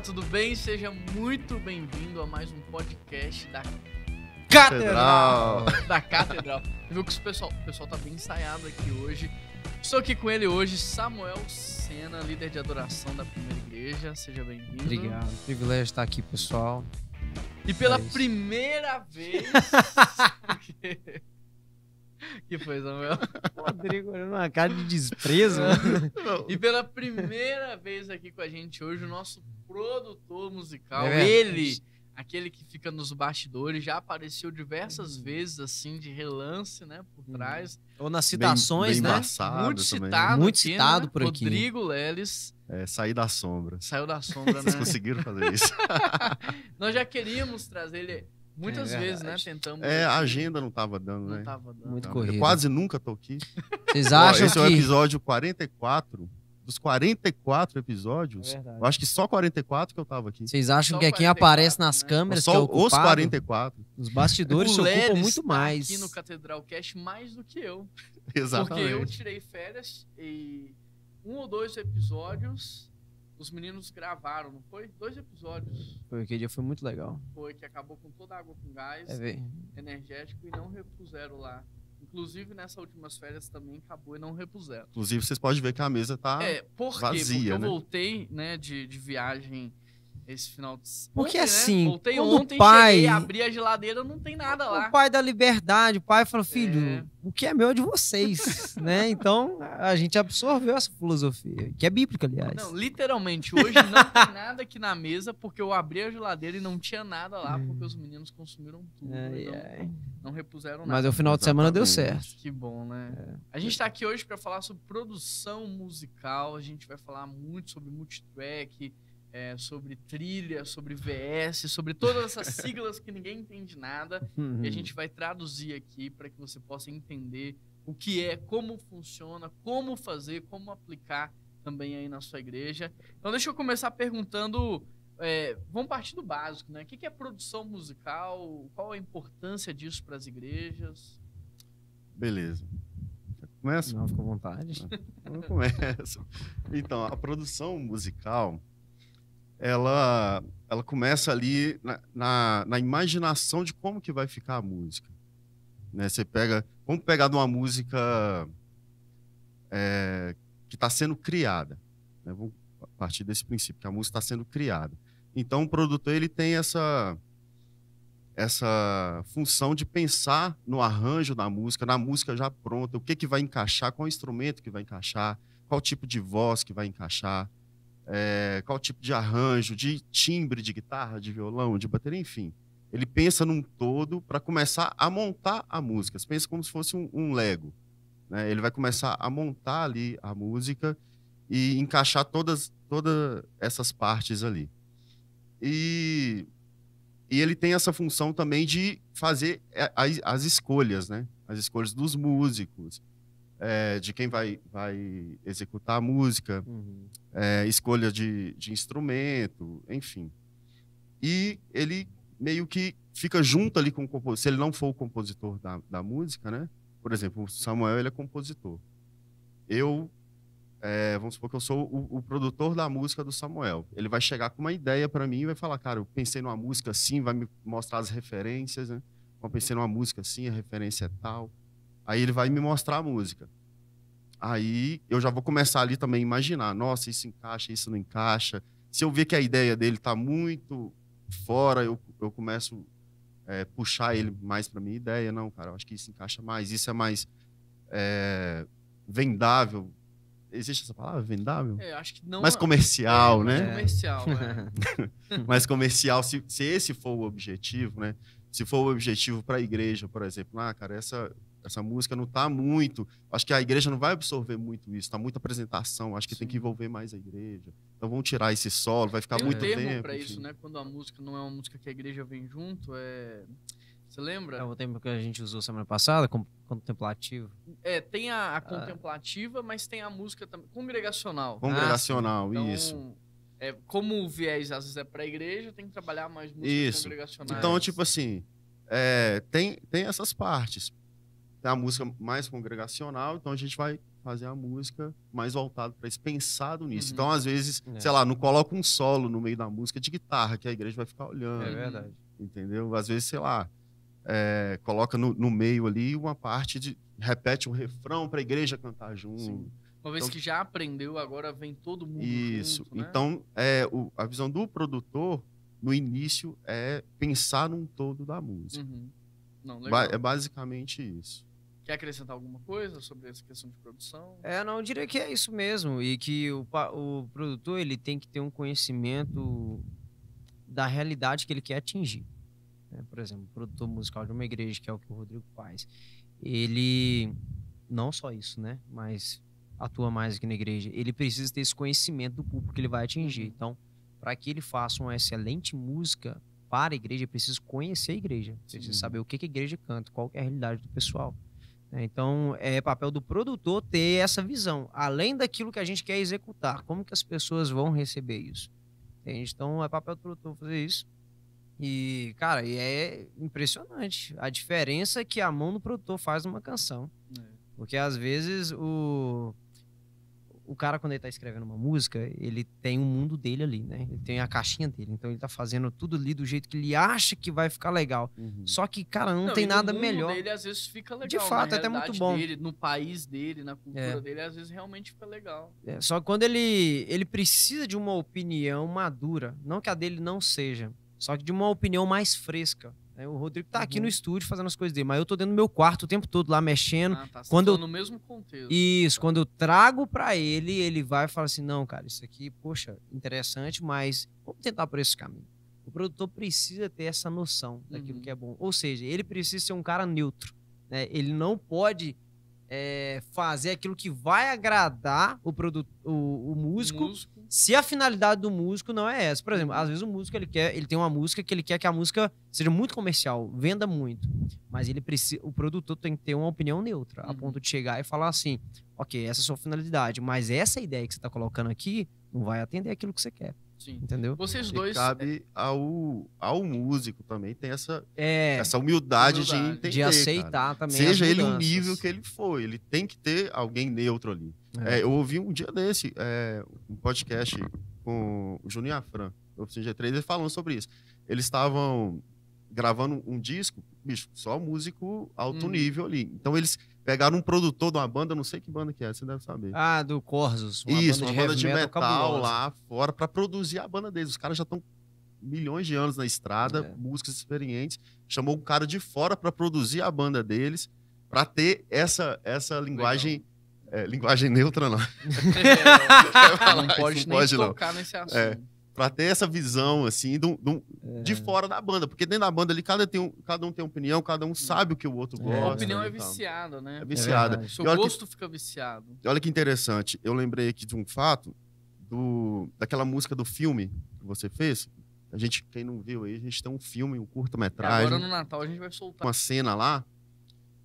tudo bem? Seja muito bem-vindo a mais um podcast da Catedral. Da Catedral. Viu que o pessoal tá bem ensaiado aqui hoje. Estou aqui com ele hoje, Samuel Sena, líder de adoração da Primeira Igreja. Seja bem-vindo. Obrigado. Privilégio estar aqui, pessoal. E pela primeira vez... que foi, Samuel? Rodrigo olhando uma cara de desprezo. E pela primeira vez aqui com a gente hoje, o nosso produtor musical, É ele, aquele que fica nos bastidores, já apareceu diversas vezes, assim, de relance, né, por trás. Ou nas citações, bem né? Muito também, citado, Muito aqui, citado né? por aqui. Rodrigo Leles. Sair da sombra. Saiu da sombra, né? Vocês conseguiram fazer isso? Nós já queríamos trazer ele muitas vezes, né? verdade. Tentamos. A agenda não tava dando, não né? tava dando. Muito Então, corrido. eu quase nunca tô aqui. Vocês acham Esse que... é o episódio 44. Dos 44 episódios, É verdade. eu acho que só 44 que eu tava aqui. Vocês acham Só que é quem 44, aparece nas né? câmeras que é Só ocupado? os 44. Os bastidores O se ocupam Leles muito tá mais. aqui no Catedral Cast mais do que eu. Exatamente. Porque eu tirei férias e um ou dois episódios os meninos gravaram, não foi? 2 episódios. Foi, aquele dia foi muito legal. Foi que acabou com toda a água com gás, Ver. energético, e não repuseram lá. Inclusive, nessas últimas férias também acabou e não repuseram. Inclusive, vocês podem ver que a mesa tá Por quê? vazia, Porque eu né? voltei, né, de viagem esse final de semana. Porque assim, voltei quando ontem, o pai- cheguei, abri a geladeira, não tem nada lá. O pai da liberdade, o pai falou, filho, o que é meu é de vocês, né? Então, a gente absorveu essa filosofia, que é bíblica, aliás. Não, literalmente, hoje não tem nada aqui na mesa, porque eu abri a geladeira e não tinha nada lá, porque os meninos consumiram tudo. Ai, e ai. não repuseram nada. Mas o final de semana deu Exatamente. certo. Que bom, né? A gente tá aqui hoje para falar sobre produção musical, a gente vai falar muito sobre multitrack, sobre trilha, sobre VS, sobre todas essas siglas que ninguém entende nada. E a gente vai traduzir aqui para que você possa entender o que é, como funciona, como fazer, como aplicar também aí na sua igreja. Então deixa eu começar perguntando, vamos partir do básico, né? O que é produção musical? Qual a importância disso para as igrejas? Beleza. Começa? Não, fica à vontade. Eu começo. Então, a produção musical, ela começa ali na imaginação de como que vai ficar a música. Né? Vamos pegar de uma música que está sendo criada. Né? Vamos partir desse princípio, que a música está sendo criada. Então, o produtor ele tem essa função de pensar no arranjo da música, na música já pronta, o que vai encaixar, qual instrumento que vai encaixar, qual tipo de voz que vai encaixar, qual tipo de arranjo, de timbre de guitarra, de violão, de bateria, enfim. Ele pensa num todo para começar a montar a música. Você pensa como se fosse um Lego. Né? Ele vai começar a montar ali a música e encaixar todas essas partes ali. E ele tem essa função também de fazer as escolhas, né? As escolhas dos músicos, de quem vai executar a música, escolha de instrumento, enfim. E ele meio que fica junto ali com o compositor. Se ele não for o compositor da música, né? Por exemplo, o Samuel, ele é compositor. Vamos supor que eu sou o produtor da música do Samuel. Ele vai chegar com uma ideia para mim e vai falar, cara, eu pensei numa música assim, vai me mostrar as referências, né? Eu pensei numa música assim, a referência é tal. Aí ele vai me mostrar a música. Aí eu já vou começar ali também a imaginar, nossa, isso encaixa, isso não encaixa. Se eu ver que a ideia dele está muito fora, eu começo a puxar ele mais para minha ideia. Não, cara, eu acho que isso encaixa mais, isso é mais vendável. Existe essa palavra, vendável? Acho que não. Mais comercial, mais né? comercial, Mais comercial, se esse for o objetivo, né? Se for o objetivo para a igreja, por exemplo, cara, essa música não está muito... Acho que a igreja não vai absorver muito isso, está muita apresentação, acho que tem que envolver mais a igreja. Então vamos tirar esse solo, vai ficar tem muito termo tempo. para enfim. isso, né? Quando a música não é uma música que a igreja vem junto, Você lembra? É o termo que a gente usou semana passada, contemplativo. Tem a contemplativa, mas tem a música também, congregacional. Congregacional, Então, isso. Como o viés às vezes é para a igreja, tem que trabalhar mais músicas Isso. congregacionais. Então, tipo assim, tem essas partes. tem a música mais congregacional, então a gente vai fazer a música mais voltada para isso, pensado nisso. Uhum. Então, às vezes, sei lá, não coloca um solo no meio da música de guitarra, que a igreja vai ficar olhando. É verdade. Entendeu? Às vezes, sei lá, coloca no meio ali uma parte de... repete um refrão para a igreja cantar junto. Sim. Uma vez Então, que já aprendeu, agora vem todo mundo isso. junto, né? Então, a visão do produtor, no início, é pensar num todo da música. Uhum. Não, legal. É basicamente isso. Quer acrescentar alguma coisa sobre essa questão de produção? Não, eu diria que é isso mesmo. E que o produtor ele tem que ter um conhecimento da realidade que ele quer atingir. Por exemplo, o produtor musical de uma igreja, que é o que o Rodrigo faz, ele, não só isso, né? Mas atua mais aqui na igreja, ele precisa ter esse conhecimento do público que ele vai atingir. Então, para que ele faça uma excelente música para a igreja, ele precisa conhecer a igreja. Precisa saber o que a igreja canta, qual que é a realidade do pessoal. Então, é papel do produtor ter essa visão. Além daquilo que a gente quer executar, como que as pessoas vão receber isso? Entende? Então, é papel do produtor fazer isso. E, cara, é impressionante a diferença que a mão do produtor faz numa canção. Porque, às vezes, o cara, quando ele tá escrevendo uma música, ele tem um mundo dele ali, né? Ele tem a caixinha dele. Então, ele tá fazendo tudo ali do jeito que ele acha que vai ficar legal. Só que, cara, não tem nada melhor. No mundo dele, às vezes, fica legal. De fato, na é até muito bom. dele, no país dele, na cultura dele, às vezes, realmente fica legal. Só que quando ele precisa de uma opinião madura, não que a dele não seja, só que de uma opinião mais fresca. O Rodrigo tá aqui no estúdio fazendo as coisas dele, mas eu tô dentro do meu quarto o tempo todo lá mexendo. Tá. Quando no mesmo contexto. Isso, quando eu trago pra ele, ele vai e fala assim, não, cara, isso aqui, poxa, interessante, mas vamos tentar por esse caminho. O produtor precisa ter essa noção daquilo que é bom. Ou seja, ele precisa ser um cara neutro, né? Ele não pode fazer aquilo que vai agradar o músico, se a finalidade do músico não é essa. Por exemplo, às vezes o músico ele tem uma música que ele quer que a música seja muito comercial, venda muito, mas o produtor tem que ter uma opinião neutra, a ponto de chegar e falar assim, ok, essa é a sua finalidade, mas essa ideia que você está colocando aqui não vai atender aquilo que você quer. Sim. Entendeu? Vocês dois... cabe ao músico também ter essa humildade de entender, de aceitar, cara. também seja as ele o mudanças. nível que ele for, ele tem que ter alguém neutro ali. Eu ouvi um dia desse um podcast com o Juninho Afran, do Oficina G3, ele falando sobre isso. Eles estavam gravando um disco, bicho, só músico alto nível ali. Então eles pegaram um produtor de uma banda, não sei que banda que é, você deve saber. Do Corsos. Uma banda de metal cabulosa. lá fora pra produzir a banda deles. Os caras já estão milhões de anos na estrada, músicos experientes. Chamou um cara de fora pra produzir a banda deles, pra ter essa linguagem... linguagem neutra, não. Não pode nem tocar nesse assunto. Pra ter essa visão, assim, de fora da banda. Porque dentro da banda ali, cada um tem opinião, cada um sabe o que o outro gosta. A opinião é viciada, né? É viciada. O seu gosto fica viciado. Olha que interessante. Eu lembrei aqui de um fato, daquela música do filme que você fez. Quem não viu aí, a gente tem um filme, um curta-metragem. Agora no Natal a gente vai soltar. Uma cena lá,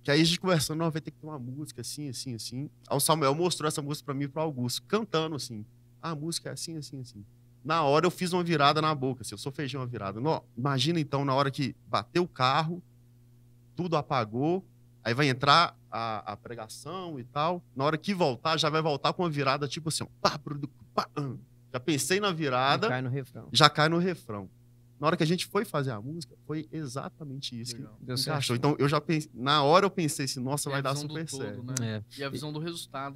que aí a gente conversando, vai ter que ter uma música assim, assim, assim. Aí o Samuel mostrou essa música pra mim e pro Augusto, cantando assim. A música é assim, assim, assim. Na hora eu fiz uma virada na boca, assim, eu sou feijão uma virada. Não, imagina então, na hora que bateu o carro, tudo apagou, aí vai entrar a pregação e tal. Na hora que voltar, já vai voltar com uma virada tipo assim, ó, pá, pá, já pensei na virada, já cai no refrão. Na hora que a gente foi fazer a música, foi exatamente isso que encaixou. Então, eu já pensei, na hora eu pensei assim, nossa, vai dar super certo. Né? E a visão do resultado.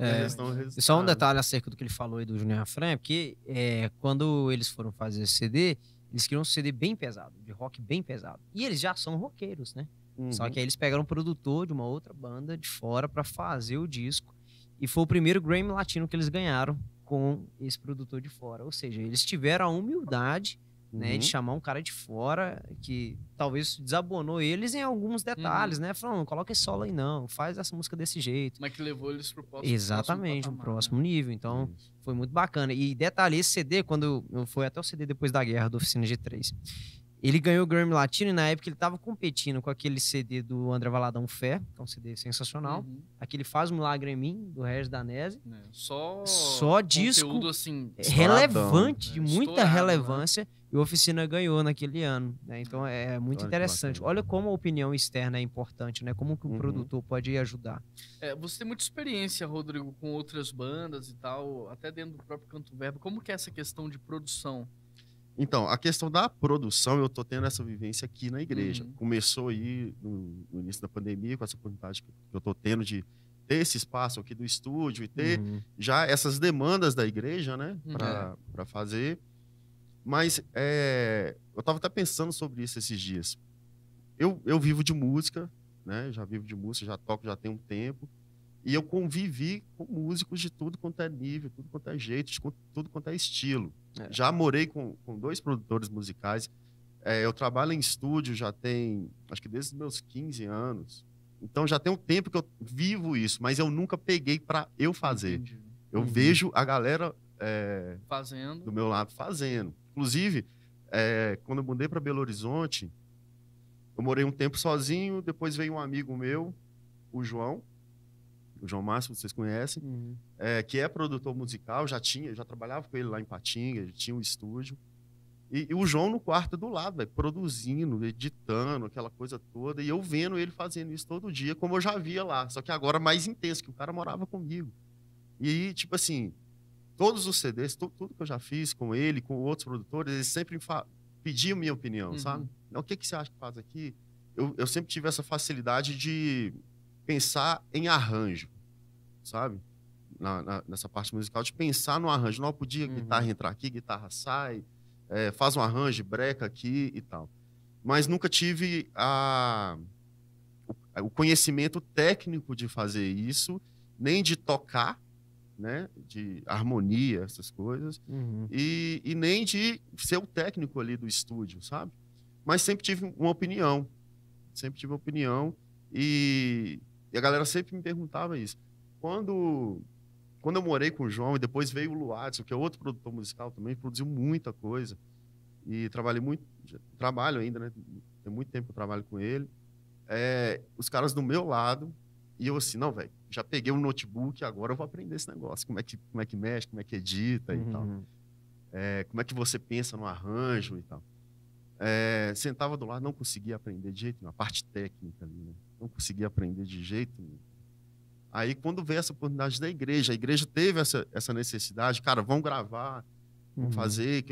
Só um detalhe acerca do que ele falou aí do Júnior Afran, é porque quando eles foram fazer esse CD, eles queriam um CD bem pesado, de rock bem pesado. E eles já são roqueiros, né? Só que aí eles pegaram um produtor de uma outra banda de fora pra fazer o disco. E foi o primeiro Grammy Latino que eles ganharam com esse produtor de fora. Ou seja, eles tiveram a humildade, né, de chamar um cara de fora que talvez desabonou eles em alguns detalhes, né? Falando, não coloca esse solo aí não, faz essa música desse jeito. Mas que levou eles pro próximo Exatamente, pro próximo nível. Então, foi muito bacana. E detalhe, esse CD, quando foi até o CD depois da guerra, do Oficina G3, Ele ganhou o Grammy Latino e na época ele tava competindo com aquele CD do André Valadão Fé, que é um CD sensacional. Uhum. Aquele Faz um Milagre em Mim, do Regis Danese. Só disco conteúdo, assim, relevante, de né? muita Estourado, relevância. E o Oficina ganhou naquele ano, né? Então é muito Olha que interessante. bacana. Olha como a opinião externa é importante, né? Como que o produtor pode ajudar. Você tem muita experiência, Rodrigo, com outras bandas e tal, até dentro do próprio Canto Verbo. Como que é essa questão de produção? Então, a questão da produção, eu tô tendo essa vivência aqui na igreja. Uhum. Começou aí no início da pandemia, com essa oportunidade que eu tô tendo de ter esse espaço aqui do estúdio e ter já essas demandas da igreja, né? Para fazer. Mas eu tava até pensando sobre isso esses dias. Eu vivo de música, né? Já vivo de música, já toco já tem um tempo. E eu convivi com músicos de tudo quanto é nível, tudo quanto é jeito, de tudo quanto é estilo. Já morei com 2 produtores musicais. Eu trabalho em estúdio já tem, acho que desde os meus 15 anos. Então já tem um tempo que eu vivo isso, mas eu nunca peguei para eu fazer. Entendi. Eu vejo a galera Fazendo. do meu lado fazendo. Inclusive, quando eu mudei para Belo Horizonte, eu morei um tempo sozinho, depois veio um amigo meu, o João Márcio, vocês conhecem, que é produtor musical, já trabalhava com ele lá em Patinga, ele tinha um estúdio. E o João no quarto do lado, véio, produzindo, editando, aquela coisa toda, e eu vendo ele fazendo isso todo dia, como eu já via lá, só que agora mais intenso, que o cara morava comigo. E aí, tipo assim, todos os CDs, tudo que eu já fiz com ele, com outros produtores, eles sempre pediam minha opinião, sabe? O que você acha que faz aqui? Eu sempre tive essa facilidade de pensar em arranjo, sabe? Nessa parte musical, de pensar no arranjo. Não podia guitarra entrar aqui, guitarra sai, faz um arranjo, breca aqui e tal. Mas nunca tive o conhecimento técnico de fazer isso, nem de tocar, né? De harmonia, essas coisas, e nem de ser o técnico ali do estúdio, sabe? Mas sempre tive uma opinião. Sempre tive uma opinião. E a galera sempre me perguntava isso. Quando eu morei com o João e depois veio o Luadson, que é outro produtor musical também, produziu muita coisa. E trabalho ainda, né? Tem muito tempo que eu trabalho com ele. Os caras do meu lado, e eu assim, não, velho, já peguei um notebook, agora eu vou aprender esse negócio. Como é que mexe, como é que edita e tal. Como é que você pensa no arranjo e tal. Sentava do lado, não conseguia aprender de jeito nenhum, a parte técnica ali, né? Não conseguia aprender de jeito nenhum. Aí, quando veio essa oportunidade da igreja, a igreja teve essa necessidade, cara, vamos gravar, vamos fazer, o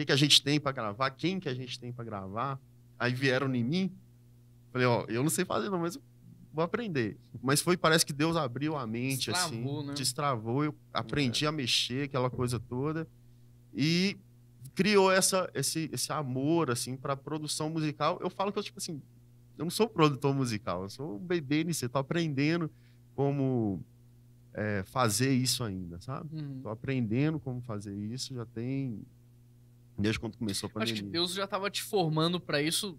que a gente tem para gravar, quem que a gente tem para gravar. Aí vieram em mim, falei, eu não sei fazer não, mas eu vou aprender. Mas parece que Deus abriu a mente, Destravou, assim, né? destravou, eu aprendi a mexer, aquela coisa toda, e criou esse amor, assim, para produção musical. Eu falo que eu, tipo assim, eu não sou produtor musical, eu sou um bebê nisso, eu tô aprendendo como fazer isso ainda, sabe? Tô aprendendo como fazer isso, já tem desde quando começou a pandemia. Acho que Deus já estava te formando para isso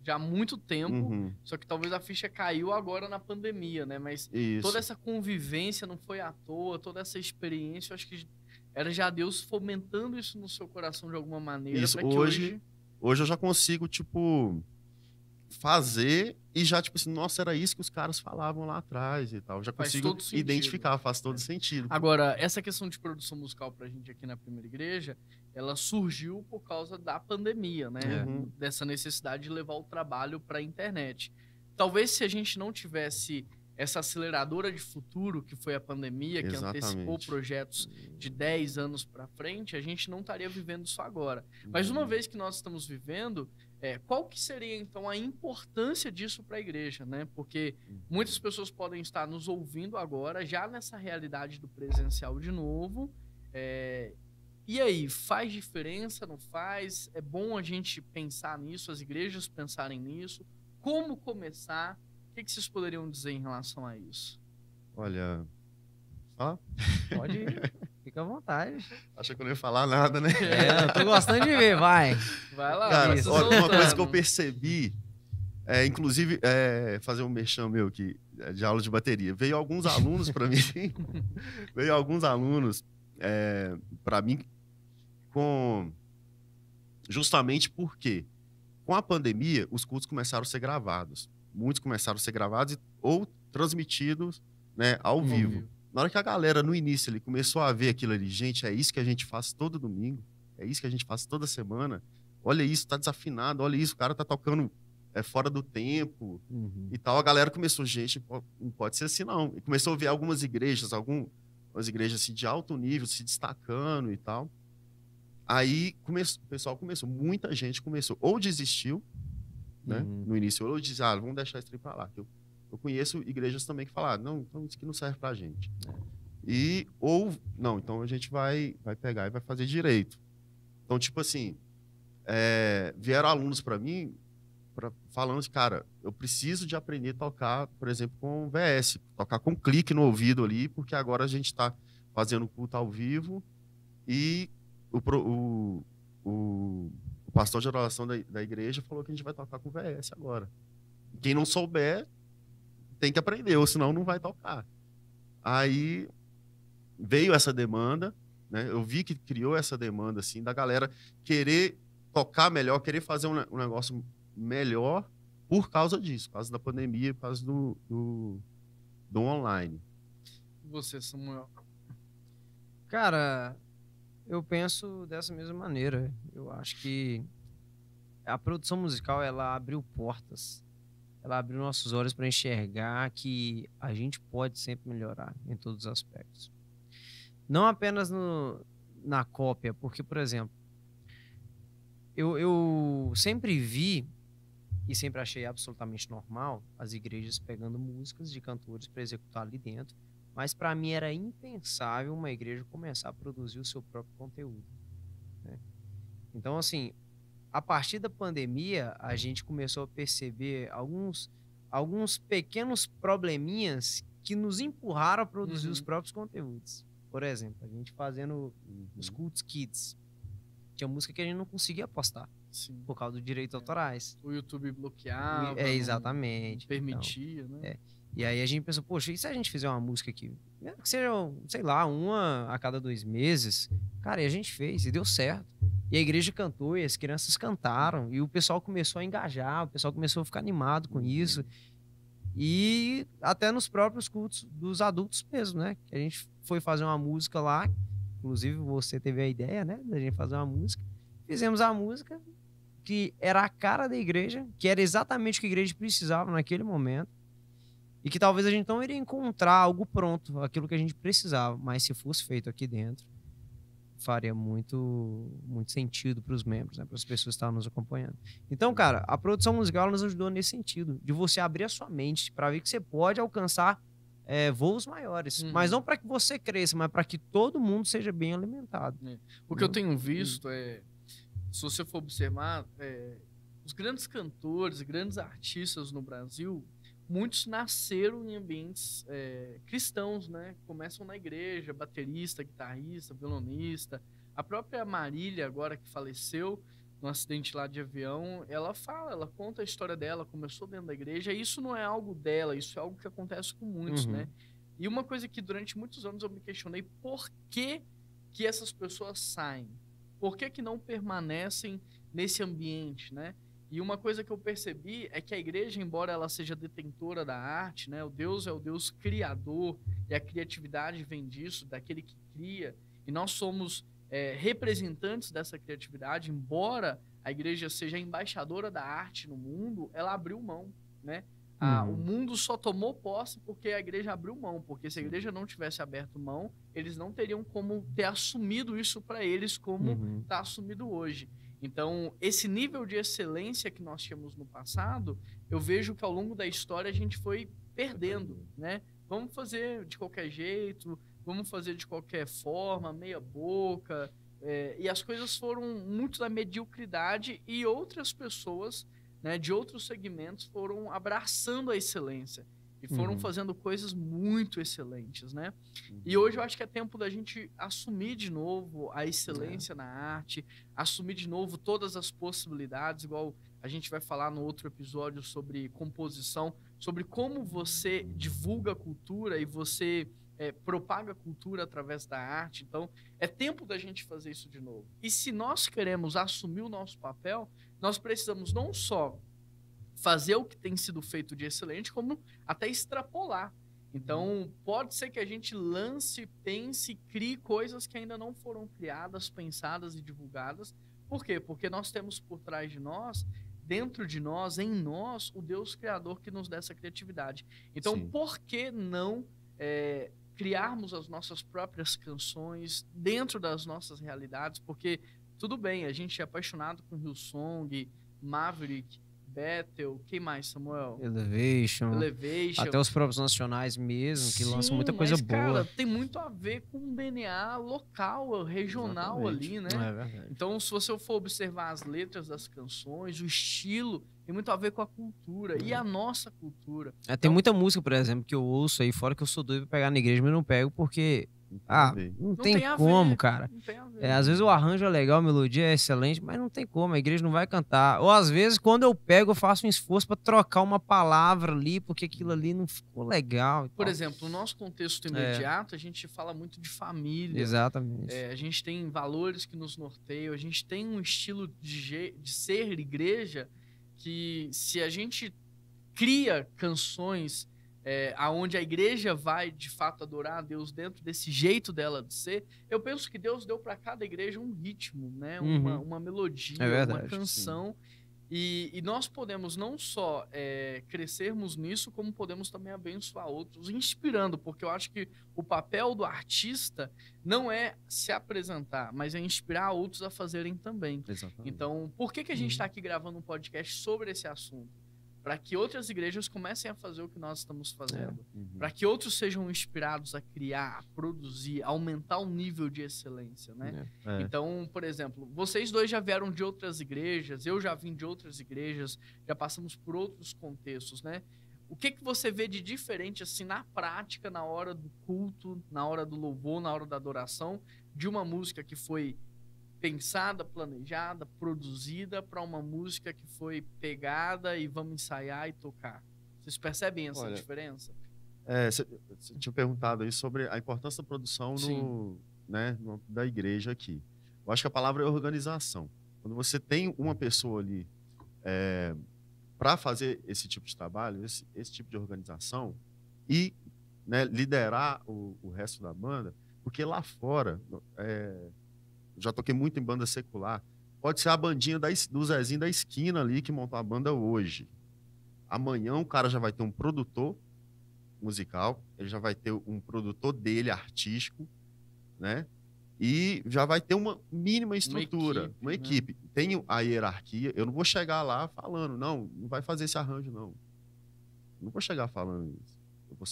já há muito tempo, só que talvez a ficha caiu agora na pandemia, né? Mas toda essa convivência não foi à toa, toda essa experiência, eu acho que era já Deus fomentando isso no seu coração de alguma maneira. Isso, pra que hoje eu já consigo, tipo, fazer e já, tipo assim, nossa, era isso que os caras falavam lá atrás e tal. Já consigo identificar, faz todo sentido. Agora, essa questão de produção musical pra gente aqui na Primeira Igreja, ela surgiu por causa da pandemia, né? Dessa necessidade de levar o trabalho pra internet. Talvez se a gente não tivesse essa aceleradora de futuro que foi a pandemia, que antecipou projetos de 10 anos para frente, a gente não estaria vivendo isso agora. Mas uma vez que nós estamos vivendo, qual que seria então a importância disso para a igreja, né? Porque muitas pessoas podem estar nos ouvindo agora, já nessa realidade do presencial de novo. E aí, faz diferença, não faz? É bom a gente pensar nisso, as igrejas pensarem nisso? Como começar? O que vocês poderiam dizer em relação a isso? Olha, pode ir, fica à vontade. Acha que eu não ia falar nada, né? Eu tô gostando de ver, vai. Vai lá. Cara, uma coisa que eu percebi, inclusive, fazer um merchan meu aqui, de aula de bateria. Veio alguns alunos para mim, para mim, justamente porque Com a pandemia, os cultos começaram a ser gravados. Muitos começaram a ser gravados ou transmitidos, né, ao vivo. Na hora que a galera, no início, ali, começou a ver aquilo ali, gente, é isso que a gente faz todo domingo, é isso que a gente faz toda semana, olha isso, tá desafinado, olha isso, o cara tá tocando fora do tempo e tal. A galera começou, gente, não pode ser assim não. E começou a ver algumas igrejas, algumas igrejas assim, de alto nível se destacando e tal. Aí o pessoal começou, muita gente começou, ou desistiu, né, no início, ou disse, vamos deixar isso aí pra lá. Eu conheço igrejas também que falaram, não, então isso aqui não serve pra gente. Não, então a gente vai pegar e vai fazer direito. Então, tipo assim, vieram alunos para mim falando assim, cara, eu preciso de aprender a tocar, por exemplo, com VS, tocar com clique no ouvido ali, porque agora a gente está fazendo culto ao vivo e o pastor de oração da igreja falou que a gente vai tocar com VS agora. Quem não souber tem que aprender, ou senão não vai tocar. Aí veio essa demanda, né? Eu vi que criou essa demanda assim da galera querer tocar melhor, querer fazer um negócio melhor por causa disso, por causa da pandemia, por causa do online. Você, Samuel? Cara, eu penso dessa mesma maneira. Eu acho que a produção musical, ela abriu portas. Ela abriu nossos olhos para enxergar que a gente pode sempre melhorar em todos os aspectos. Não apenas na cópia, porque, por exemplo, eu sempre vi e sempre achei absolutamente normal as igrejas pegando músicas de cantores para executar ali dentro, mas para mim era impensável uma igreja começar a produzir o seu próprio conteúdo, né? Então, assim, a partir da pandemia, a gente começou a perceber alguns pequenos probleminhas que nos empurraram a produzir os próprios conteúdos. Por exemplo, a gente fazendo os cultos kids. Tinha música que a gente não conseguia postar. Sim. Por causa dos direitos autorais. O YouTube bloqueava. Exatamente. Não permitia, então, né? E aí a gente pensou, poxa, e se a gente fizer uma música aqui? Mesmo que seja, sei lá, uma a cada 2 meses. Cara, e a gente fez, e deu certo. E a igreja cantou, e as crianças cantaram, e o pessoal começou a engajar, o pessoal começou a ficar animado com isso. E até nos próprios cultos dos adultos mesmo, né? Que a gente foi fazer uma música lá, inclusive você teve a ideia, né, da gente fazer uma música. Fizemos a música que era a cara da igreja, que era exatamente o que a igreja precisava naquele momento. E que talvez a gente não iria encontrar algo pronto, aquilo que a gente precisava, mas se fosse feito aqui dentro, faria muito sentido para os membros, né, para as pessoas que estavam nos acompanhando. Então, cara, a produção musical nos ajudou nesse sentido, de você abrir a sua mente para ver que você pode alcançar voos maiores, mas não para que você cresça, mas para que todo mundo seja bem alimentado. O que eu tenho visto se você for observar, os grandes cantores, grandes artistas no Brasil, muitos nasceram em ambientes cristãos, né? Começam na igreja, baterista, guitarrista, violonista. A própria Marília, agora que faleceu num acidente lá de avião, ela conta a história dela, começou dentro da igreja. E isso não é algo dela, isso é algo que acontece com muitos, né? E uma coisa que durante muitos anos eu me questionei, por que essas pessoas saem? Por que não permanecem nesse ambiente, né? E uma coisa que eu percebi é que a igreja, embora ela seja detentora da arte, né, o Deus é o Deus criador, e a criatividade vem disso, daquele que cria, e nós somos representantes dessa criatividade. Embora a igreja seja a embaixadora da arte no mundo, ela abriu mão, né? O mundo só tomou posse porque a igreja abriu mão, porque se a igreja não tivesse aberto mão, eles não teriam como ter assumido isso para eles como está assumido hoje. Então, esse nível de excelência que nós tínhamos no passado, eu vejo que ao longo da história a gente foi perdendo, né? Vamos fazer de qualquer jeito, vamos fazer de qualquer forma, meia boca, e as coisas foram muito da mediocridade, e outras pessoas, né, de outros segmentos foram abraçando a excelência e foram fazendo coisas muito excelentes, né? E hoje eu acho que é tempo da gente assumir de novo a excelência na arte, assumir de novo todas as possibilidades, igual a gente vai falar no outro episódio sobre composição, sobre como você divulga a cultura e você propaga cultura através da arte. Então, é tempo da gente fazer isso de novo. E se nós queremos assumir o nosso papel, nós precisamos não só fazer o que tem sido feito de excelente, como até extrapolar. Então, pode ser que a gente lance, pense, crie coisas que ainda não foram criadas, pensadas e divulgadas. Por quê? Porque nós temos por trás de nós, dentro de nós, em nós, o Deus Criador que nos dá essa criatividade. Então, Sim. por que não criarmos as nossas próprias canções dentro das nossas realidades? Porque, tudo bem, a gente é apaixonado com Hillsong, Maverick, Bethel, quem mais, Samuel? Elevation. Até os próprios nacionais mesmo, que lançam muita coisa mas, boa. Cara, tem muito a ver com o DNA local, regional. Exatamente. Ali, né? É verdade. Então, se você for observar as letras das canções, o estilo, tem muito a ver com a cultura e a nossa cultura. Tem Então, muita música, por exemplo, que eu ouço aí fora que eu sou doido pra pegar na igreja, mas eu não pego porque... não tem a como, ver, cara. Não tem a ver. Às vezes o arranjo é legal, a melodia é excelente, mas não tem como, a igreja não vai cantar. Ou às vezes, quando eu pego, eu faço um esforço pra trocar uma palavra ali, porque aquilo ali não ficou legal. Por exemplo, no nosso contexto imediato, a gente fala muito de família. Exatamente. A gente tem valores que nos norteiam, a gente tem um estilo de ser igreja que, se a gente cria canções aonde a igreja vai de fato adorar a Deus dentro desse jeito dela de ser, eu penso que Deus deu para cada igreja um ritmo, né? Uma melodia, verdade, uma canção. E nós podemos não só crescermos nisso, como podemos também abençoar outros, inspirando, porque eu acho que o papel do artista não é se apresentar, mas é inspirar outros a fazerem também. Exatamente. Então, por que a gente está aqui gravando um podcast sobre esse assunto? Para que outras igrejas comecem a fazer o que nós estamos fazendo. Para que outros sejam inspirados a criar, a produzir, a aumentar o nível de excelência, né? Então, por exemplo, vocês dois já vieram de outras igrejas, eu já vim de outras igrejas, já passamos por outros contextos, né? O que você vê de diferente, assim, na prática, na hora do culto, na hora do louvor, na hora da adoração, de uma música que foi pensada, planejada, produzida para uma música que foi pegada e vamos ensaiar e tocar? Vocês percebem essa diferença? Você tinha perguntado aí sobre a importância da produção da igreja aqui. Eu acho que a palavra é organização. Quando você tem uma pessoa ali para fazer esse tipo de trabalho, esse tipo de organização e liderar o resto da banda, porque lá fora... já toquei muito em banda secular. Pode ser a bandinha do Zezinho da esquina ali que montou a banda hoje. Amanhã o cara já vai ter um produtor musical, ele já vai ter um produtor dele, artístico, né? E já vai ter uma mínima estrutura, uma equipe. Tem a hierarquia. Eu não vou chegar lá falando, não vai fazer esse arranjo, não. Não vou chegar falando isso. Eu vou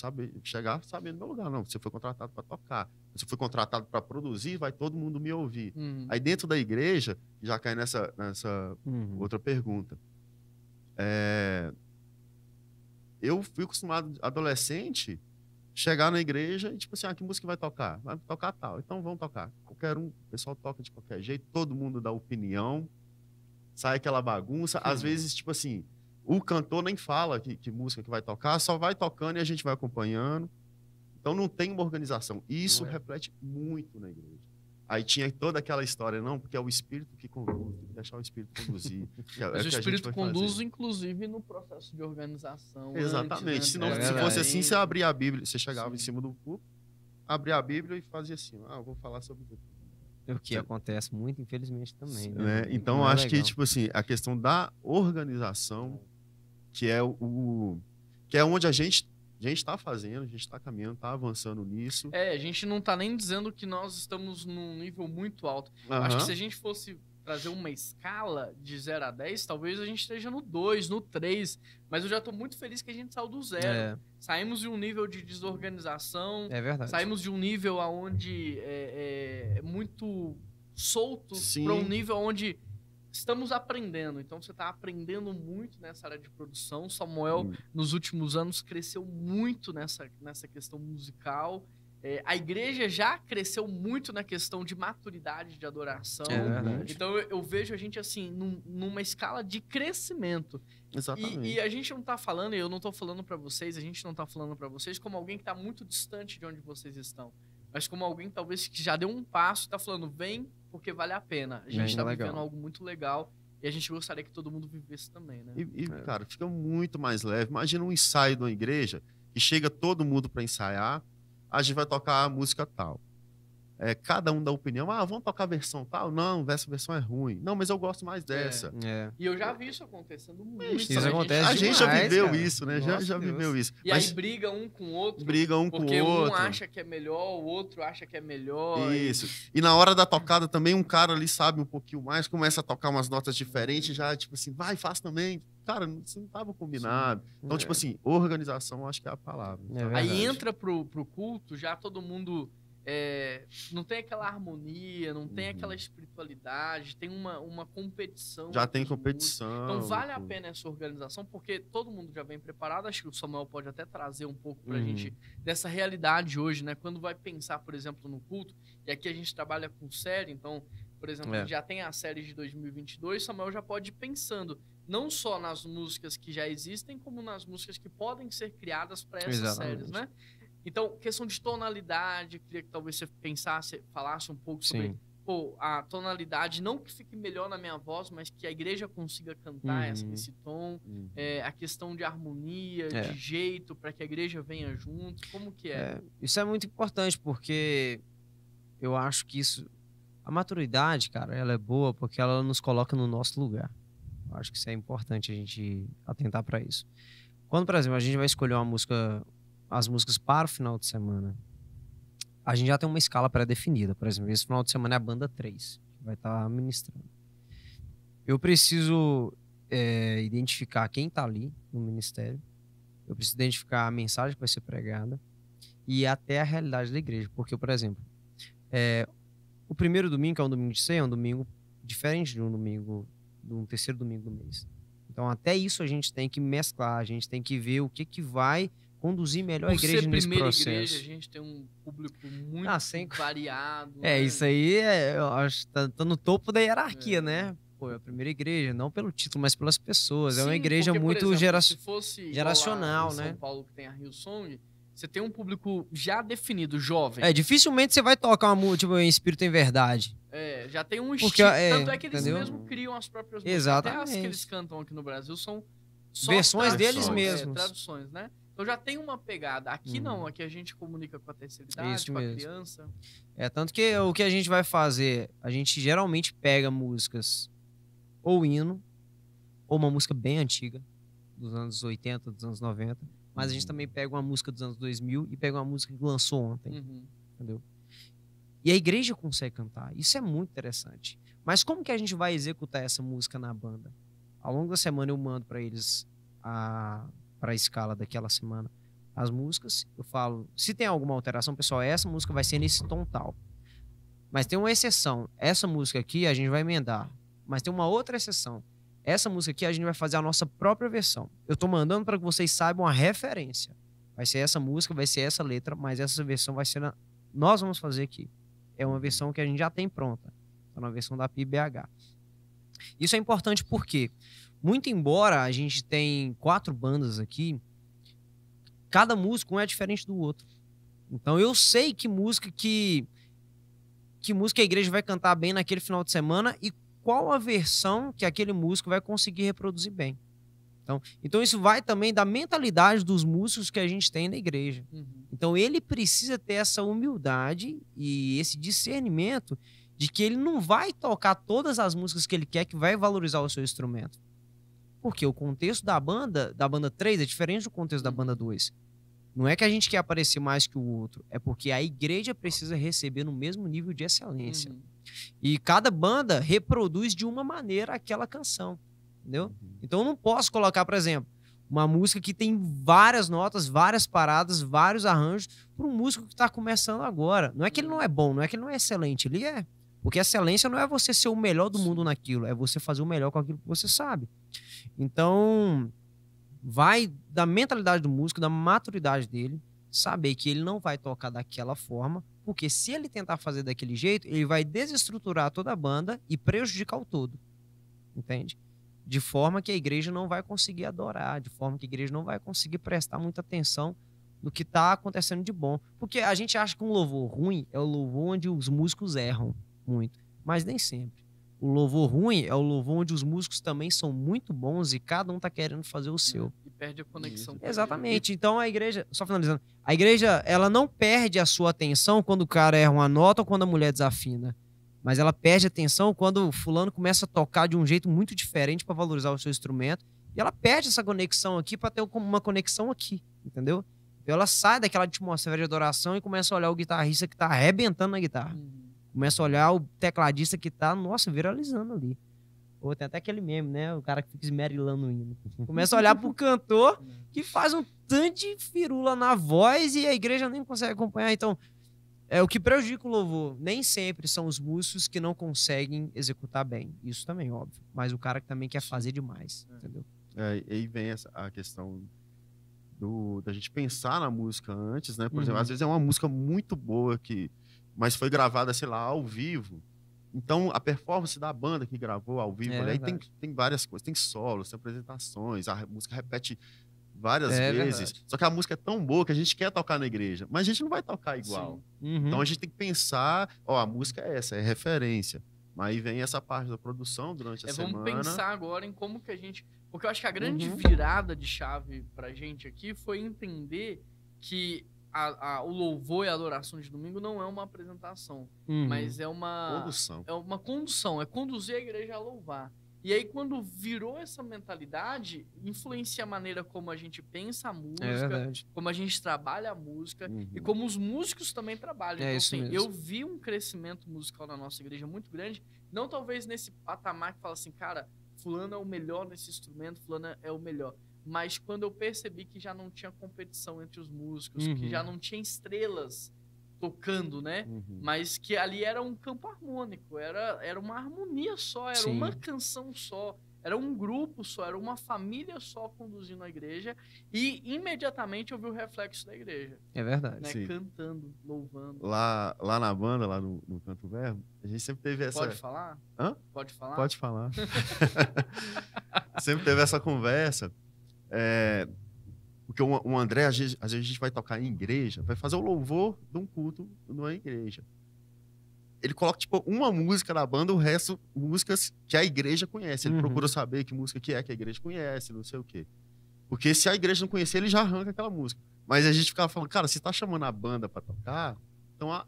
chegar sabendo meu lugar. Não, você foi contratado para tocar. Você foi contratado para produzir, vai todo mundo me ouvir. Aí dentro da igreja, já cai nessa outra pergunta. Eu fui acostumado, adolescente, chegar na igreja e tipo assim, que música vai tocar? Vai tocar tal. Então vamos tocar. Qualquer um, o pessoal toca de qualquer jeito, todo mundo dá opinião, sai aquela bagunça. Às vezes, tipo assim, o cantor nem fala que música que vai tocar, só vai tocando e a gente vai acompanhando. Então não tem uma organização. E isso reflete muito na igreja. Aí tinha toda aquela história, não, porque é o Espírito que conduz, tem que deixar o Espírito conduzir. Mas o Espírito conduz, inclusive, no processo de organização. Exatamente. Antes, né? Se fosse assim, você abria a Bíblia, você chegava em cima do púlpito, abria a Bíblia e fazia assim, eu vou falar sobre isso. O que acontece muito, infelizmente, também. Né? Então, acho que, tipo assim, a questão da organização, que é onde a gente está fazendo, a gente está caminhando, está avançando nisso. A gente não está nem dizendo que nós estamos num nível muito alto. Acho que se a gente fosse trazer uma escala de 0 a 10, talvez a gente esteja no 2, no 3. Mas eu já estou muito feliz que a gente saiu do 0. Saímos de um nível de desorganização. É verdade. Saímos de um nível onde é muito solto para um nível onde estamos aprendendo. Então, você está aprendendo muito nessa área de produção. Samuel, nos últimos anos, cresceu muito nessa questão musical. A igreja já cresceu muito na questão de maturidade de adoração. É verdade. Então eu vejo a gente assim, numa escala de crescimento. Exatamente. E a gente não tá falando, e eu não tô falando pra vocês, a gente não tá falando pra vocês como alguém que tá muito distante de onde vocês estão. Mas como alguém talvez que já deu um passo e tá falando, vem porque vale a pena. A gente Vem, tá legal. vivendo algo muito legal e a gente gostaria que todo mundo vivesse também, né? Cara, fica muito mais leve. Imagina um ensaio de uma igreja que chega todo mundo para ensaiar, a gente vai tocar a música tal. Cada um dá opinião. Vamos tocar a versão tal? Não, essa versão é ruim. Não, mas eu gosto mais dessa. E eu já vi isso acontecendo muito. Isso né? acontece A gente já demais, viveu cara. isso, né? Nossa, Já Deus. viveu isso. E Mas aí briga um com o outro. briga um com o Porque outro. um acha que é melhor, o outro acha que é melhor. Isso. E na hora da tocada também, um cara ali sabe um pouquinho mais, começa a tocar umas notas diferentes, já, tipo assim, vai, faz também. Cara, isso não estava combinado. Então, tipo assim, organização, eu acho que é a palavra. Aí verdade. entra pro culto, já todo mundo não tem aquela harmonia, não tem aquela espiritualidade, tem uma competição. Já tem entre os competição. músicos. Então vale a tudo. pena essa organização, porque todo mundo já vem preparado. Acho que o Samuel pode até trazer um pouco pra Uhum. gente dessa realidade hoje, né? Quando vai pensar, por exemplo, no culto, e aqui a gente trabalha com série, então, por exemplo, a gente já tem a série de 2022, Samuel já pode ir pensando não só nas músicas que já existem, como nas músicas que podem ser criadas para essas Exatamente. séries, né? Então, questão de tonalidade, queria que talvez você falasse um pouco sobre Sim. a tonalidade, não que fique melhor na minha voz, mas que a igreja consiga cantar Uhum. esse tom, Uhum. a questão de harmonia, É. de jeito, para que a igreja venha junto, como que é? Isso é muito importante, porque eu acho que a maturidade, cara, ela é boa porque ela nos coloca no nosso lugar. Eu acho que isso é importante a gente atentar para isso. Quando, por exemplo, a gente vai escolher as músicas para o final de semana, a gente já tem uma escala pré-definida. Por exemplo, esse final de semana é a banda 3, que vai estar ministrando. Eu preciso identificar quem está ali no ministério, eu preciso identificar a mensagem que vai ser pregada e até a realidade da igreja. Porque, por exemplo, o primeiro domingo, que é um domingo de ceia, é um domingo diferente de um terceiro domingo do mês. Então, até isso a gente tem que mesclar, a gente tem que ver o que vai conduzir melhor a Por igreja ser nesse primeira processo. igreja, a gente tem um público muito sem- variado. né? Isso aí, eu acho que tá no topo da hierarquia, né? Pô, é a primeira igreja, não pelo título, mas pelas pessoas. É uma Sim, igreja porque, por muito exemplo, se fosse igual geracional, lá em né? São Paulo, que tem a Hillsong, você tem um público já definido, jovem. Dificilmente você vai tocar uma tipo, em Espírito em Verdade. Já tem um Porque, estilo. Tanto é que eles entendeu? mesmo criam as próprias músicas. Exatamente. Até as que eles cantam aqui no Brasil são só Versões deles mesmos. traduções, né? Então já tem uma pegada. Aqui não, aqui a gente comunica com a terceira idade, Isso com a mesmo. criança. Tanto que o que a gente vai fazer, a gente geralmente pega músicas ou hino, ou uma música bem antiga, dos anos 80, dos anos 90, mas a gente também pega uma música dos anos 2000 e pega uma música que lançou ontem, Uhum. entendeu? E a igreja consegue cantar, isso é muito interessante. Mas como que a gente vai executar essa música na banda? Ao longo da semana eu mando para eles para a escala daquela semana as músicas, eu falo, se tem alguma alteração, pessoal, essa música vai ser nesse tom tal. Mas tem uma exceção, essa música aqui a gente vai emendar, mas tem uma outra exceção. Essa música aqui a gente vai fazer a nossa própria versão. Eu tô mandando para que vocês saibam a referência. Vai ser essa música, vai ser essa letra, mas essa versão vai ser nós vamos fazer aqui. É uma versão que a gente já tem pronta. Tá na versão da PIBH. Isso é importante porque, muito embora a gente tem 4 bandas aqui, cada músico um é diferente do outro. Então eu sei que música a igreja vai cantar bem naquele final de semana e qual a versão que aquele músico vai conseguir reproduzir bem. Então isso vai também da mentalidade dos músicos que a gente tem na igreja. Uhum. Então ele precisa ter essa humildade e esse discernimento de que ele não vai tocar todas as músicas que ele quer, que vai valorizar o seu instrumento. Porque o contexto da banda 3 é diferente do contexto da banda 2. Não é que a gente quer aparecer mais que o outro, é porque a igreja precisa receber no mesmo nível de excelência. Uhum. E cada banda reproduz de uma maneira aquela canção, entendeu? Então eu não posso colocar, por exemplo, uma música que tem várias notas, várias paradas, vários arranjos, para um músico que está começando agora. Não é que ele não é bom, não é que ele não é excelente, ele é. Porque excelência não é você ser o melhor do mundo naquilo, é você fazer o melhor com aquilo que você sabe. Então, vai da mentalidade do músico, da maturidade dele, saber que ele não vai tocar daquela forma, porque se ele tentar fazer daquele jeito, ele vai desestruturar toda a banda e prejudicar o todo. Entende? De forma que a igreja não vai conseguir adorar, de forma que a igreja não vai conseguir prestar muita atenção no que está acontecendo de bom. Porque a gente acha que um louvor ruim é o louvor onde os músicos erram muito, mas nem sempre. O louvor ruim é o louvor onde os músicos também são muito bons e cada um tá querendo fazer o seu. E perde a conexão. Exatamente. Então a igreja, só finalizando, a igreja, ela não perde a sua atenção quando o cara erra uma nota ou quando a mulher desafina. Mas ela perde a atenção quando o fulano começa a tocar de um jeito muito diferente para valorizar o seu instrumento. E ela perde essa conexão aqui para ter uma conexão aqui, entendeu? Então ela sai daquela atmosfera de adoração e começa a olhar o guitarrista que tá arrebentando na guitarra. Começa a olhar o tecladista que tá, nossa, viralizando ali. Ou tem até aquele meme, né? O cara que fica esmerilando o hino. Começa a olhar pro cantor que faz um tanto de firula na voz e a igreja nem consegue acompanhar. Então, o que prejudica o louvor nem sempre são os músicos que não conseguem executar bem. Isso também, óbvio. Mas o cara que também quer fazer demais, entendeu? E aí vem a questão da gente pensar na música antes, né? Por exemplo, às vezes é uma música muito boa mas foi gravada, sei lá, ao vivo. Então, a performance da banda que gravou ao vivo, aí tem várias coisas. Tem solos, tem apresentações, a música repete várias vezes. Verdade. Só que a música é tão boa que a gente quer tocar na igreja, mas a gente não vai tocar igual. Então, a gente tem que pensar, a música é essa, é referência. Mas aí vem essa parte da produção durante a semana. Vamos pensar agora em como que a gente... Porque eu acho que a grande virada de chave pra gente aqui foi entender que o louvor e a adoração de domingo não é uma apresentação, mas é uma condução. É uma condução, é conduzir a igreja a louvar. E aí, quando virou essa mentalidade, influencia a maneira como a gente pensa a música, como a gente trabalha a música e como os músicos também trabalham. Então, assim, eu vi um crescimento musical na nossa igreja muito grande, não talvez nesse patamar que fala assim, cara, fulano é o melhor nesse instrumento, fulano é o melhor. Mas quando eu percebi que já não tinha competição entre os músicos, que já não tinha estrelas tocando, né? Mas que ali era um campo harmônico, era uma harmonia só, era uma canção só, era um grupo só, era uma família só conduzindo a igreja e imediatamente eu vi o reflexo da igreja. É verdade. Né? Cantando, louvando. Lá na banda, lá no Canto Verbo, a gente sempre teve essa... Pode falar? Hã? Pode falar? Pode falar. Sempre teve essa conversa. Porque o André, às vezes a gente vai tocar em igreja, vai fazer o louvor de um culto numa igreja. Ele coloca, tipo, uma música na banda, o resto, músicas que a igreja conhece. Ele procura saber que música que a igreja conhece, não sei o quê. Porque se a igreja não conhecer, ele já arranca aquela música. Mas a gente ficava falando, cara, se tá chamando a banda pra tocar, então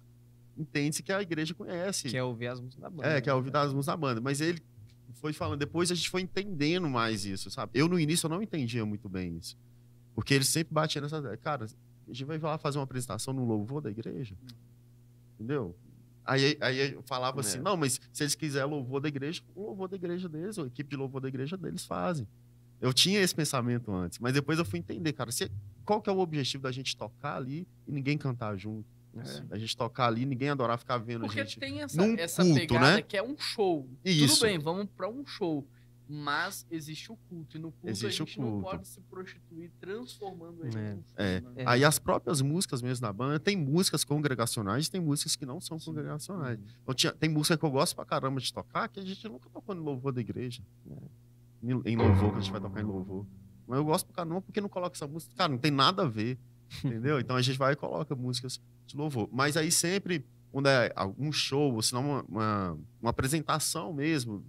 entende-se que a igreja conhece. Quer ouvir as músicas da banda. Quer ouvir as músicas da banda. Mas ele foi falando, depois a gente foi entendendo mais isso, sabe? Eu, no início, eu não entendia muito bem isso. Porque ele sempre batia nessa... Cara, a gente vai lá fazer uma apresentação no louvor da igreja? Entendeu? Aí eu falava assim, não, mas se eles quiserem louvor da igreja, o louvor da igreja deles, a equipe de louvor da igreja deles fazem. Eu tinha esse pensamento antes, mas depois eu fui entender, cara, qual que é o objetivo da gente tocar ali e ninguém cantar junto? A gente tocar ali, ninguém adorar ficar vendo porque a gente. Porque tem essa culto, pegada, né? Que é um show. Isso. Tudo bem, vamos para um show. Mas existe o culto. E no culto a gente não pode se prostituir transformando ele num show. Né? Aí as próprias músicas mesmo da banda, tem músicas congregacionais e tem músicas que não são congregacionais. Então, tem música que eu gosto pra caramba de tocar que a gente nunca tocou no louvor da igreja. Em louvor, que a gente vai tocar em louvor. Mas eu gosto pra caramba porque não coloca essa música. Cara, não tem nada a ver. Entendeu? Então a gente vai e coloca músicas de louvor. Mas aí sempre, quando é um show, ou senão uma apresentação mesmo,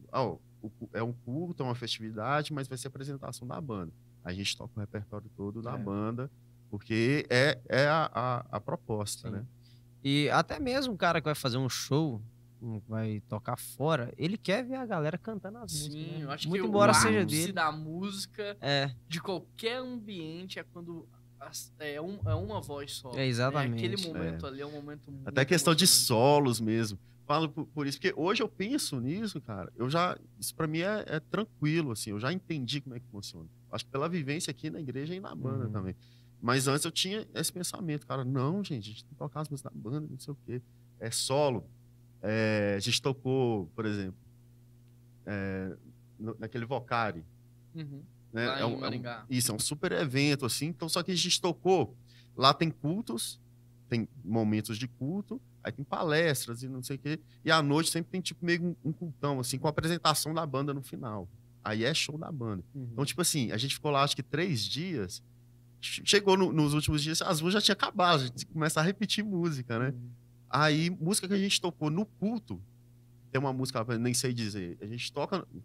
é um culto, é uma festividade, mas vai ser a apresentação da banda. A gente toca o repertório todo da banda, porque é a proposta, né? E até mesmo o cara que vai fazer um show, vai tocar fora, ele quer ver a galera cantando as músicas. Sim, eu acho muito que embora o seja ápice dele. Da música, de qualquer ambiente, é quando é uma voz só. Exatamente. Aquele momento ali é um momento muito até questão de solos mesmo. Falo por isso, porque hoje eu penso nisso, cara. Isso pra mim é tranquilo, assim. Eu já entendi como é que funciona. Acho que pela vivência aqui na igreja e na banda também. Mas antes eu tinha esse pensamento, cara. Não, gente, a gente tem que tocar as músicas da banda, não sei o quê. É solo. A gente tocou, por exemplo, naquele Vocari. Né? Lá em Maringá. Isso, é um super evento, assim. Então, só que a gente tocou Lá tem cultos, tem momentos de culto, aí tem palestras e não sei o quê. E à noite sempre tem, tipo, meio um cultão, assim, com a apresentação da banda no final. Aí é show da banda. Então, tipo assim, a gente ficou lá, acho que 3 dias. Chegou nos últimos dias, as músicas já tinham acabado, a gente começa a repetir música, né? Aí, música que a gente tocou no culto, tem uma música, nem sei dizer, a gente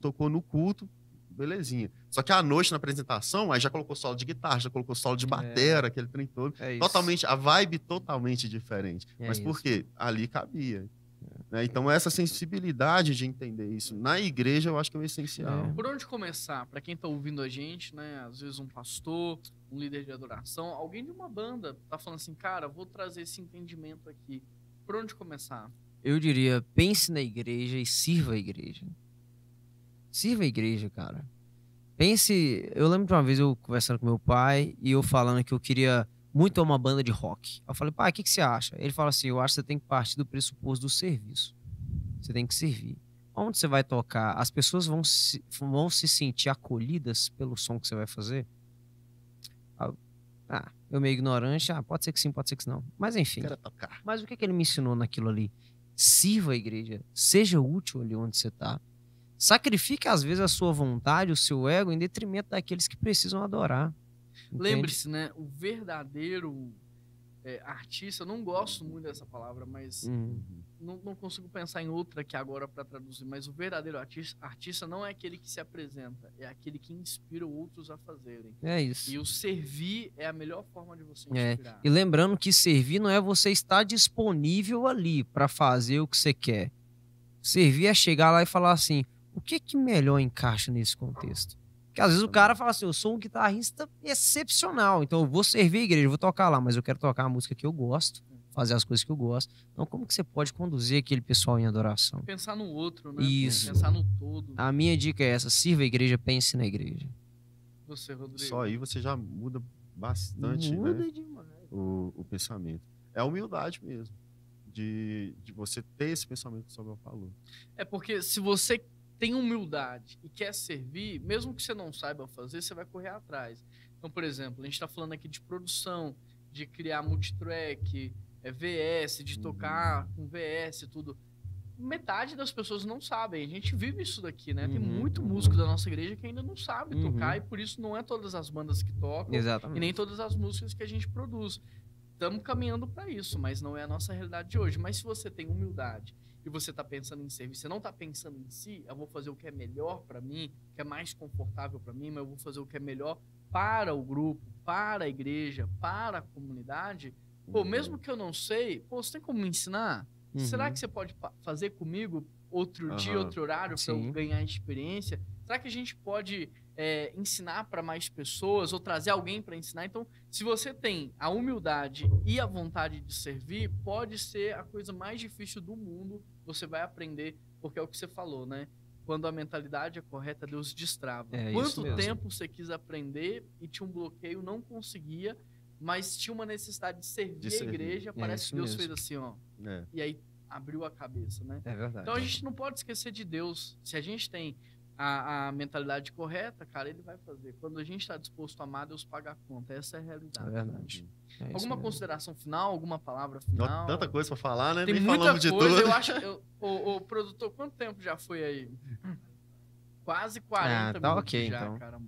tocou no culto, belezinha. Só que à noite, na apresentação, aí já colocou solo de guitarra, já colocou solo de batera, aquele trem todo. Totalmente, a vibe totalmente diferente. Mas por quê? Ali cabia. Né? Então, essa sensibilidade de entender isso na igreja, eu acho que é o essencial. Por onde começar? Para quem tá ouvindo a gente, né? Às vezes um pastor, um líder de adoração, alguém de uma banda tá falando assim, cara, vou trazer esse entendimento aqui. Por onde começar? Eu diria, pense na igreja e sirva a igreja. Sirva a igreja, cara. Pense... Eu lembro de uma vez eu conversando com meu pai e eu falando que eu queria muito uma banda de rock. Eu falei, pai, o que você acha? Ele fala assim, eu acho que você tem que partir do pressuposto do serviço. Você tem que servir. Onde você vai tocar, as pessoas vão se sentir acolhidas pelo som que você vai fazer? Eu meio ignorante, pode ser que sim, pode ser que não. Mas enfim. Quero tocar. Mas o que ele me ensinou naquilo ali? Sirva a igreja, seja útil ali onde você está. Sacrifique às vezes a sua vontade, o seu ego, em detrimento daqueles que precisam adorar. Lembre-se, né? O verdadeiro artista, eu não gosto muito dessa palavra, mas não consigo pensar em outra aqui agora para traduzir, mas o verdadeiro artista não é aquele que se apresenta, é aquele que inspira outros a fazerem. É isso. E o servir é a melhor forma de você inspirar. E lembrando que servir não é você estar disponível ali para fazer o que você quer. Servir é chegar lá e falar assim, o que melhor encaixa nesse contexto? Porque às vezes o cara fala assim, eu sou um guitarrista excepcional, então eu vou servir a igreja, eu vou tocar lá, mas eu quero tocar a música que eu gosto, fazer as coisas que eu gosto. Então como que você pode conduzir aquele pessoal em adoração? Pensar no outro, né? Isso. Pensar no todo. A minha dica é essa, sirva a igreja, pense na igreja. Você, Rodrigo. Só aí você já muda bastante, né? Demais. O pensamento. É a humildade mesmo, de você ter esse pensamento que o Samuel falou. É porque se você tem humildade e quer servir, mesmo que você não saiba fazer, você vai correr atrás. Então, por exemplo, a gente está falando aqui de produção, de criar multitrack, VS, de tocar com VS e tudo. Metade das pessoas não sabem. A gente vive isso daqui, né? Tem muito músico da nossa igreja que ainda não sabe tocar e por isso não é todas as bandas que tocam e nem todas as músicas que a gente produz. Estamos caminhando para isso, mas não é a nossa realidade de hoje. Mas se você tem humildade e você está pensando em servir, você não está pensando em si, eu vou fazer o que é melhor para mim, o que é mais confortável para mim, mas eu vou fazer o que é melhor para o grupo, para a igreja, para a comunidade. Pô, mesmo que eu não sei, você tem como me ensinar? Será que você pode fazer comigo outro dia, outro horário para eu ganhar experiência? Será que a gente pode ensinar para mais pessoas ou trazer alguém para ensinar? Então, se você tem a humildade e a vontade de servir, pode ser a coisa mais difícil do mundo. Você vai aprender, porque é o que você falou, né? Quando a mentalidade é correta, Deus destrava. Quanto tempo você quis aprender e tinha um bloqueio, não conseguia, mas tinha uma necessidade de servir a igreja, parece que Deus fez assim, ó. E aí abriu a cabeça, né? É verdade. Então a gente não pode esquecer de Deus. Se a gente tem a mentalidade correta, cara, ele vai fazer. Quando a gente está disposto a amar, Deus paga a conta. Essa é a realidade. É verdade. Alguma consideração final? Alguma palavra final? Tanta coisa para falar, né? Tem Nem muita falamos coisa. de tudo. Eu acho. O produtor, quanto tempo já foi aí? Quase 40 tá minutos ok, já, então. cara.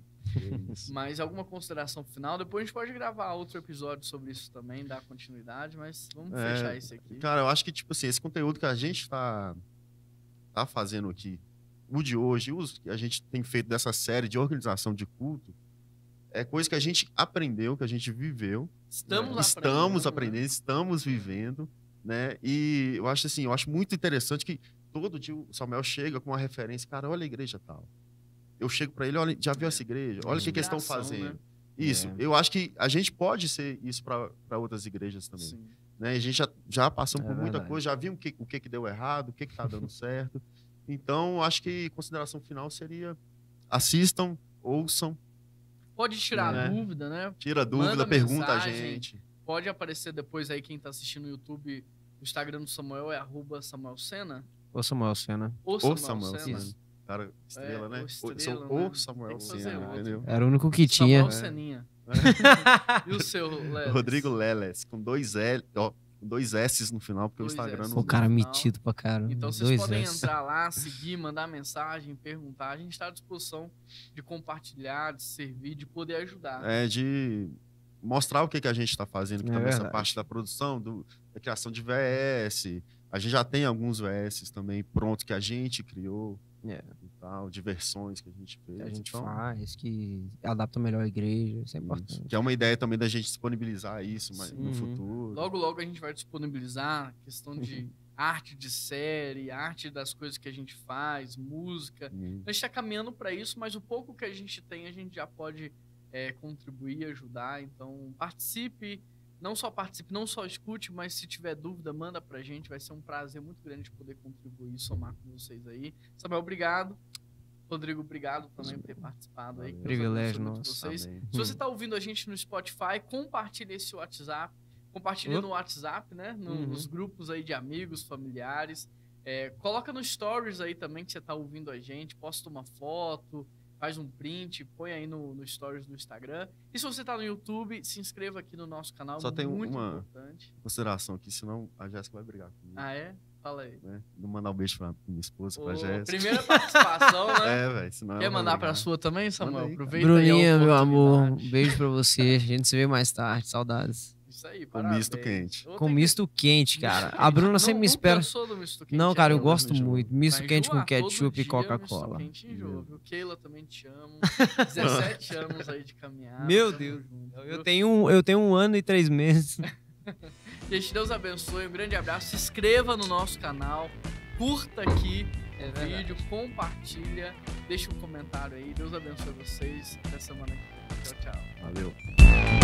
Mas alguma consideração final? Depois a gente pode gravar outro episódio sobre isso também, dar continuidade, mas vamos fechar esse aqui. Cara, eu acho que, tipo assim, esse conteúdo que a gente tá fazendo aqui, o de hoje, os que a gente tem feito dessa série de organização de culto, é coisa que a gente aprendeu, que a gente viveu. Estamos aprendendo, estamos vivendo, né? E eu acho assim, eu acho muito interessante que todo dia o Samuel chega com uma referência, cara, olha a igreja tal. Eu chego para ele, olha, já viu essa igreja? Olha o que eles estão fazendo. Né? Isso, eu acho que a gente pode ser isso para outras igrejas também. Sim. Né? A gente já passamos por muita coisa, já viu o que deu errado, o que está dando certo. Então, acho que consideração final seria assistam, ouçam. Pode tirar dúvida, né? Tira dúvida, pergunta mensagem, a gente. Pode aparecer depois aí quem está assistindo no YouTube, o Instagram do Samuel é @SamuelSena. Ou Samuel Sena. Ou Samuel Sena. Cara, estrela, né? Estrela, ou né? Samuel Sena, entendeu? Era o único que tinha. Samuel Seninha. E o seu, Leles? Rodrigo Leles, com 2 L, ó, com 2 S's no final, porque o 2 Instagram S's. não... O cara final. metido pra caramba. Então vocês 2 podem S. entrar lá, seguir, mandar mensagem, perguntar. A gente está à disposição de compartilhar, de servir, de poder ajudar. De mostrar o que a gente está fazendo, que É também essa verdade. parte da produção, da criação de VS. A gente já tem alguns VS também prontos que a gente criou É. e tal, de versões que a gente fez. Que a gente então, faz, que adapta melhor a igreja, isso é importante. isso. Que é uma ideia também da gente disponibilizar isso Sim. no Uhum. futuro. Logo, logo a gente vai disponibilizar a questão de arte de série, arte das coisas que a gente faz, música. Hum. A gente está caminhando para isso, mas o pouco que a gente tem, a gente já pode contribuir, ajudar. Então, participe. Não só participe, não só escute, mas se tiver dúvida, manda pra gente. Vai ser um prazer muito grande poder contribuir e somar com vocês aí. Samuel, obrigado. Rodrigo, obrigado também por ter participado aí. Valeu. Deus Privilégio abençoe muito nosso. vocês. Amém. Se você está ouvindo a gente no Spotify, compartilhe esse WhatsApp. Compartilhe Uhum. no WhatsApp, né? Nos grupos aí de amigos, familiares. Coloca nos stories aí também que você está ouvindo a gente. Posta uma foto, faz um print, põe aí no stories do Instagram. E se você está no YouTube, se inscreva aqui no nosso canal. Só tem muito uma- importante. Consideração aqui, senão a Jéssica vai brigar comigo. Ah, é? Fala aí. Né? Não mandar um beijo pra minha esposa, pra Ô, Jéssica. primeira participação, né? Velho, senão ela Quer vai mandar pra brigar. sua também, Samuel? Manda aí, cara. Aproveita aí a Bruninha, meu amor, oportunidade. um beijo pra você. A gente se vê mais tarde, saudades. Isso aí, Com parabéns. misto quente. Outra Com que- misto quente, cara. Misto A quente. Bruna sempre me Não espera. cansou do misto quente Não, cara, eu ainda? gosto enjoa. muito. Misto Vai quente com enjoar, todo ketchup e dia Coca-Cola. Misto quente enjoa, viu? Keila, também te amo. 17 anos aí de caminhada. Meu tamo Deus. junto, Eu viu? tenho 1 ano e 3 meses. Gente, Deus abençoe. Um grande abraço. Se inscreva no nosso canal. Curta aqui o vídeo. Compartilha. Deixa um comentário aí. Deus abençoe vocês. Até semana que vem. Tchau, tchau. Valeu.